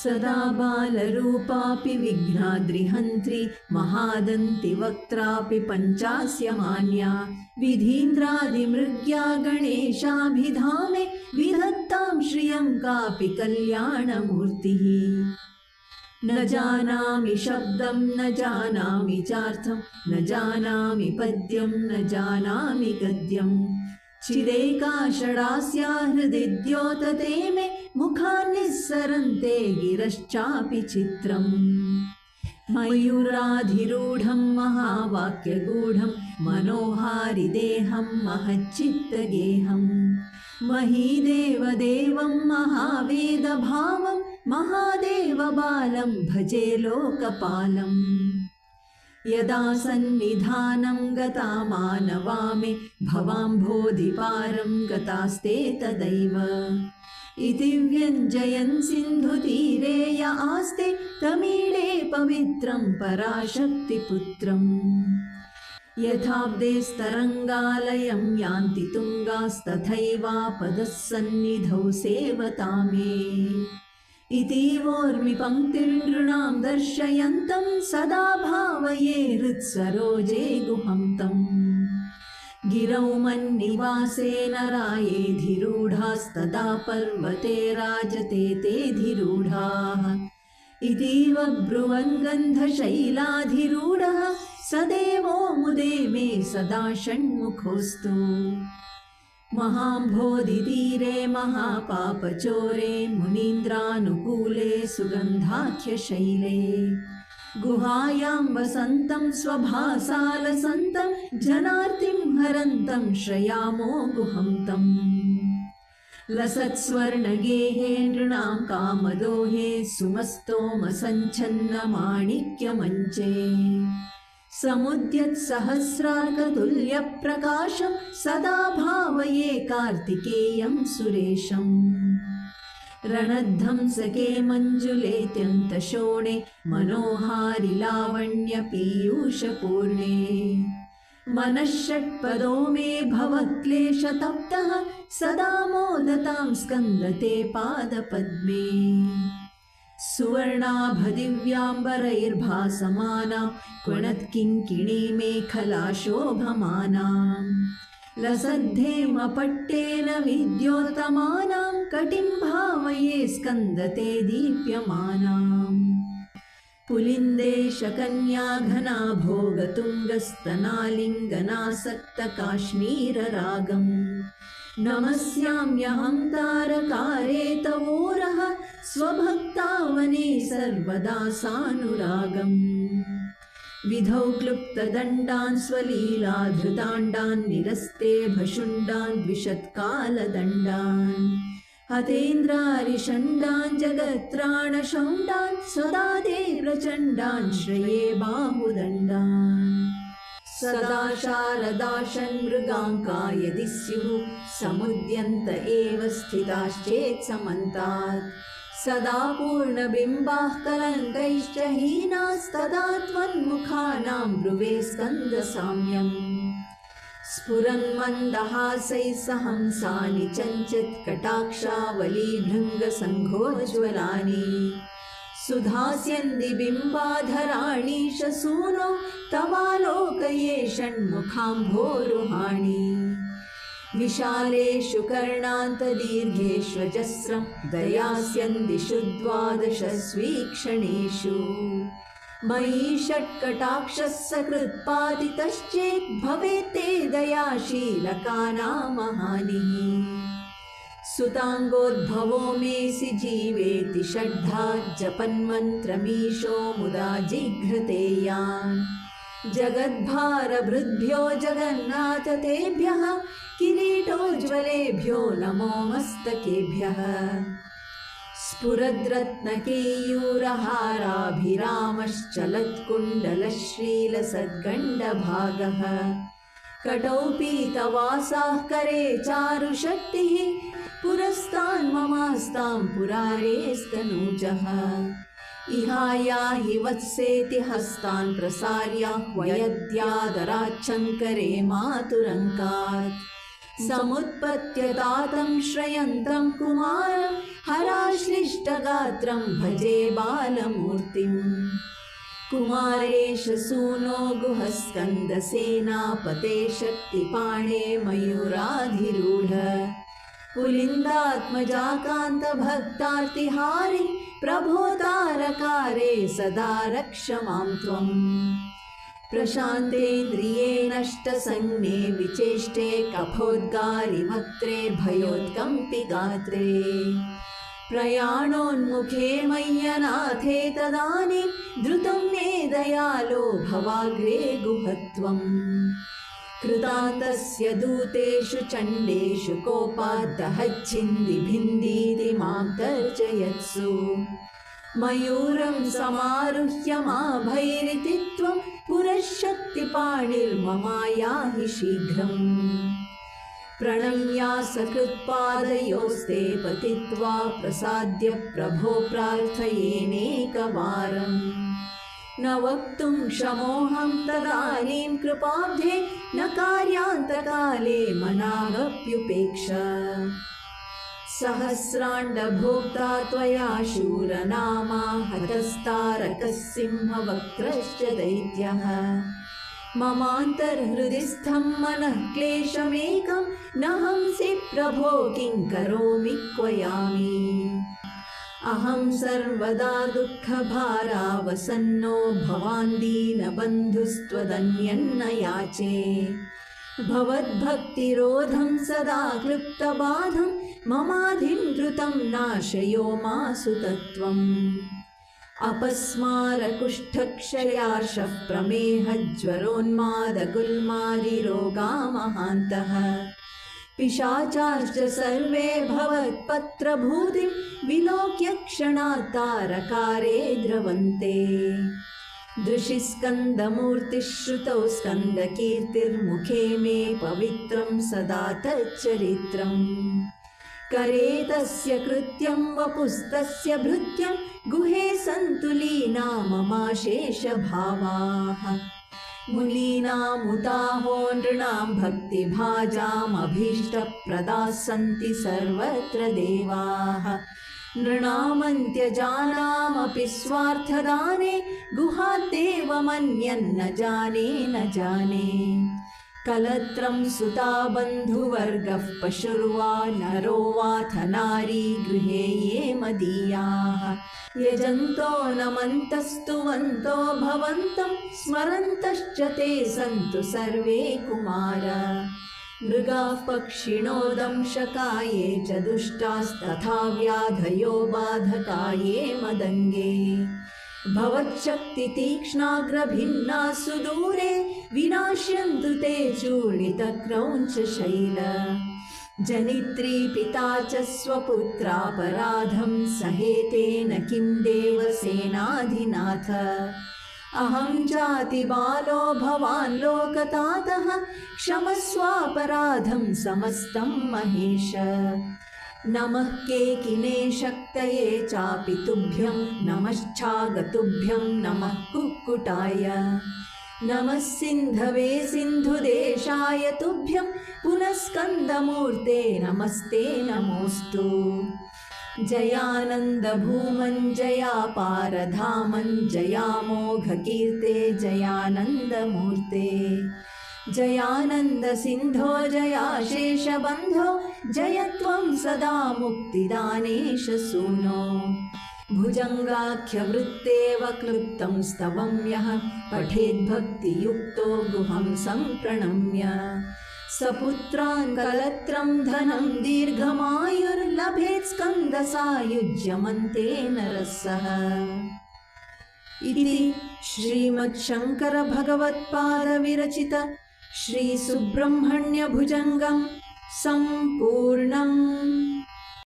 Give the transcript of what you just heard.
सदा बालरूपापि विघ्नाद्रिहन्त्री महादन्ति वक्त्रापि पञ्चास्य मान्या विधीन्द्रादिमृग्या गणेशाभिधामे विधत्तां श्रियं कापि कल्याणमूर्तिः। न जानामि शब्दं न जानामि चार्थं न जानामि पद्यं न जानामि गद्यम् चिदेका षडास्या हृदि द्योतते मे मुखान्निस्सरन्ते गिरश्चापि चित्रम्। मयूराधिरूढं महावाक्यगूढं मनोहारिदेहं महच्चित्तगेहं महीदेवदेवं महावेदभावं महादेवबालं भजे लोकपालम्। यदा सन्निधानं गता मानवामे भवाम्भोधिपारं गतास्ते तदैव इति व्यञ्जयन् सिन्धुतीरे य आस्ते तमीळे पवित्रं पराशक्तिपुत्रम्। यथाब्देस्तरङ्गालयं यान्ति तुङ्गास्तथैवापदः सन्निधौ सेवतामे इतीवोर्मिपङ्क्तिर्नृणां दर्शयन्तं सदा भावये हृत्सरोजे गुहं तम्। गिरौ मन्निवासे नरायेधिरूढास्तदा पर्वते राजते तेऽधिरूढाः इतीव ब्रुवन् गन्धशैलाधिरूढः स देवो मुदे मे सदा षण्मुखोऽस्तु। महाम्भोधितीरे महापापचोरे मुनीन्द्रानुकूले सुगन्धाख्यशैले गुहायां वसन्तं स्वभासालसन्तं जनार्तिं हरन्तं श्रयामो गुहं तम्। लसत्स्वर्णगेहे नृणां कामदोहे सुमस्तोमसञ्छन्नमाणिक्यमञ्चे समुद्यत्सहस्रार्कतुल्यप्रकाशं सदा भावये कार्तिकेयं सुरेशम्। रणध्वंसके मञ्जुलेऽत्यन्तशोणे मनोहारि लावण्यपीयूषपूर्णे मनःषट्पदो मे भवक्लेशतप्तः सदा मोदतां स्कन्दते पादपद्मे। सुवर्णाभदिव्याम्बरैर्भासमानां क्वणत्किङ्किणीमेखला शोभमानां लसद्धेमपट्टेन विद्योतमानां कटिं भावये स्कन्दते दीप्यमानाम्। पुलिन्देशकन्या घना भोगतुङ्गस्तनालिङ्गनासक्तकाश्मीररागम् नमस्याम्यहं तारकारे तवोरः स्वभक्तावने सर्वदा सानुरागम्। विधौ क्लुप्तदण्डान् स्वलीलाधृताण्डान् निरस्ते भशुण्डान् द्विषत्कालदण्डान् हतेन्द्रारिषण्डान् जगत्त्राणशौण्डान् सदा ते प्रचण्डान् श्रये बाहुदण्डान्। सदा शारदा षण्मृगाङ्का यदि स्युः समुद्यन्त एव स्थिताश्चेत् समन्तात् सदा पूर्णबिम्बाः कलङ्कैश्च हीनास्तदा त्वन्मुखानां ब्रुवे स्कन्दसाम्यम्। स्फुरन्मन्दहासैः सहंसानि चञ्चित्कटाक्षावलीभृङ्गसङ्घोज्ज्वलानि सुधास्यन्ति बिम्बाधराणि शसूनो तवालोकये षण्मुखाम्भोरुहाणि। विशालेषु कर्णान्तदीर्घेष्वजस्रं दयास्यन्ति द्वादशस्वीक्षणेषु। मयि षट्कटाक्षः सकृत्पातितश्चेत् भवेत्ते दयाशीलकानामहानिः। सुताङ्गोद्भवो मेऽसि जीवेति षड्धा जपन्मन्त्रमीशो मुदा जिघ्रतेयान्। जगद्भारभृद्भ्यो जगन्नाथ तेभ्यः किरीटोज्ज्वलेभ्यो नमो मस्तकेभ्यः। स्फुरद्रत्नकेयूरहाराभिरामश्चलत्कुण्डलश्रीलसद्गण्डभागः कटौ पीतवासाः करे चारुशक्तिः पुरस्तान्ममास्तां पुरारेस्तनूजः। इहायाहि वत्सेति हस्तान् प्रसार्याह्वयद्यादराच्छङ्करे मातुरङ्कात् समुत्पत्य तातं श्रयन्तं कुमारं हराश्लिष्टगात्रं भजे बालमूर्तिम् कुमारेश सूनो गुहस्कन्दसेनापते शक्तिपाणे मयूराधिरूढ पुलिन्दात्मजाकान्तभक्तार्तिहारि प्रभो तारकारे सदा रक्ष मां त्वम् प्रशान्तेन्द्रिये नष्टसंज्ञे विचेष्टे कफोद्गारिवक्त्रे भयोत्कम्पि गात्रे प्रयाणोन्मुखे मय्यनाथे तदानीं द्रुतं मे दयालो भवाग्रे गुहत्वम् कृतान्तस्य दूतेषु चण्डेषु कोपाद्दहच्छिन्दिभिन्दीति मां तर्जयत्सु मयूरं समारुह्य माभैरिति त्वं पुरःशक्तिपाणिर्ममायाहि शीघ्रम् प्रणम्या सकृत्पादयोस्ते पतित्वा प्रसाद्य प्रभो प्रार्थयेनेकवारम् न वक्तुं क्षमोऽहं तदानीं कृपाब्धे न कार्यान्तकाले मनागप्युपेक्ष सहस्राण्डभोक्ता त्वया शूरनामा हतस्तारकः सिंहवक्त्रश्च दैत्यः ममान्तर्हृदि स्थं मनः क्लेशमेकं न हंसि प्रभो किं करोमि क्वयामि अहं सर्वदा दुःखभारावसन्नो भवान् दीनबन्धुस्त्वदन्यन्न याचे भवद्भक्तिरोधं सदा क्लृप्तबाधं ममाधिं द्रुतं नाशयो मासु तत्त्वम् अपस्मारकुष्ठक्षयार्षः प्रमेहज्वरोन्मादगुल्मारिरोगा महान्तः पिशाचाश्च सर्वे भवत्पत्रभूतिं विलोक्य क्षणात् तारकारे द्रवन्ते दृशिस्कन्दमूर्तिः श्रुतौ स्कन्दकीर्तिर्मुखे मे पवित्रं सदा तच्चरित्रम् करे तस्य कृत्यं वपुस्तस्य भृत्यं गुहे सन्तु लीना ममाशेषभावाः मुलीनामुताहो नृणां भक्तिभाजामभीष्टप्रदाः सन्ति सर्वत्र देवाः नृणामन्त्यजानामपि स्वार्थदाने गुहाद्देव मन्यन्न जाने न जाने कलत्रं सुता बन्धुवर्गः पशुर्वा नरो वाथ नारी गृहे ये मदीयाः यजन्तो नमन्तस्तुवन्तो भवन्तं स्मरन्तश्च ते सन्तु सर्वे कुमार मृगाः पक्षिणो दंशकाये च दुष्टास्तथा व्याधयो बाधकाये मदङ्गे भवच्छक्तितीक्ष्णाग्रभिन्ना सुदूरे विनाश्यन्तु ते चूर्णितक्रौञ्चशैल जनित्री पिता च स्वपुत्रापराधं सहेतेन किं देवसेनाधिनाथ अहं जातिबालो भवान् लोकतातः क्षमस्वापराधं समस्तं महेश नमः केकिने शक्तये चापि तुभ्यं नमश्चागतुभ्यं नमः कुक्कुटाय नमः सिन्धवे सिन्धुदेशाय तुभ्यं पुनः स्कन्दमूर्ते नमस्ते नमोऽस्तु जयानन्दभूमञ्जयापारधामं जयामोघकीर्ते जयानन्दमूर्ते जयानन्दसिन्धो जयाशेषबन्धो जयत्वं सदा मुक्तिदानेश सूनो भुजङ्गाख्यवृत्तेव क्लृप्तं स्तवं यः पठेद्भक्तियुक्तो गुहं सम्प्रणम्य सपुत्रान् कलत्रं धनं दीर्घमायुर्लभेत् स्कन्दसायुज्यमन्तेन रसः इति श्रीमच्छङ्करभगवत्पादविरचित श्रीसुब्रह्मण्यभुजङ्गं सम्पूर्णम्।